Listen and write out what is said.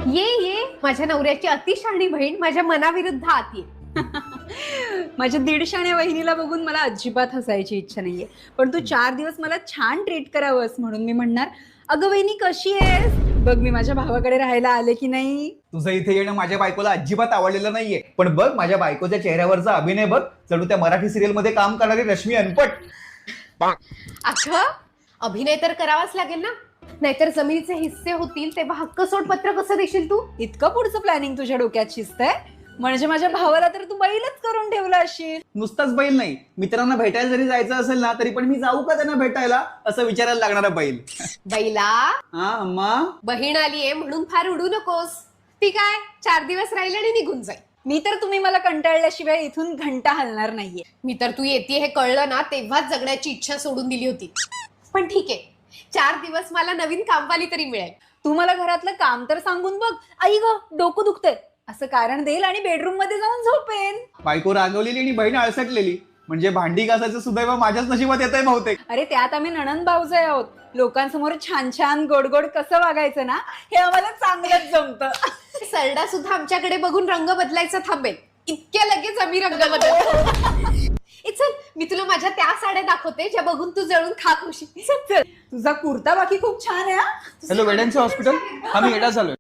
ये माझ्या नवऱ्याची अतिशहाणी बहीण माझ्या मनाविरुद्ध आतीये. माझ्या दीडशाण्या वहिनीला बघून मला अजिबात हसायची इच्छा नाहीये, पण तू 4 दिवस मला छान ट्रीट करावंस म्हणून मी म्हणणार, अगं वहिनी कशी आहेस, बघ मी माझ्या भावाकडे राहायला आले की नाही. तुझं इथे येणं माझ्या बायकोला अजिबात आवडलेलं नाहीये, पण बघ माझ्या बायकोच्या चेहऱ्यावरचा अभिनय बघ, जणू त्या मराठी सिरियल मध्ये काम करणारी रश्मी अनपट. अगं अभिनय तर करावाच लागेल ना, नाहीतर जमिनीचे हिस्से होतील तेव्हा हक्क सोड पत्र कसं देशील तू? इतकं पुढचं प्लॅनिंग तुझ्या डोक्यात शिजतंय, म्हणजे माझ्या भावाला तर तू बैलच करून ठेवला असशील. नुसताच बैल नाही, मित्रांना भेटायला जरी जायचं असेल ना तरी पण मी जाऊ का त्यांना भेटायला असं विचारायला लागणारा बैल. बैला हा अम्मा, बहीण आलीये म्हणून फार उडू नकोस. ती काय 4 दिवस राहिले आणि निघून जाईल. मी तर तुम्ही मला कंटाळल्याशिवाय इथून घंटा हलणार नाहीये. मी तर तू येते हे कळलं ना तेव्हाच जगण्याची इच्छा सोडून दिली होती. पण ठीक आहे, 4 दिवस मला नवीन कामवाली तरी मिळेल. तू मला घरातलं काम तर सांगून बघ, आई ग डोकं दुखतंय असं कारण देईल आणि बेडरूम मध्ये जाऊन झोपेन. बायको रागवलेली आणि बहीण अळसटलेली, म्हणजे भांडी घासायचं सुदैव माझ्याच नशिबात येतंय बहुतेक. अरे त्यात आम्ही नणंद भाऊजे आहोत, लोकांसमोर छान छान गोड गोड कसं वागायचं ना हे आम्हाला चांगलंच जमतं. सरडा सुद्धा आमच्याकडे बघून रंग बदलायचा थांबेल, इतक्या लगेच आम्ही रंग बदलतो. चल मी तुला माझ्या त्या साड्या दाखवते ज्या बघून तू जळून खाक होशील. चल तुझा कुर्ता बाकी खूप छान आहे. हॅलो वेड्यांचं हॉस्पिटल, आम्ही येडा झालोय.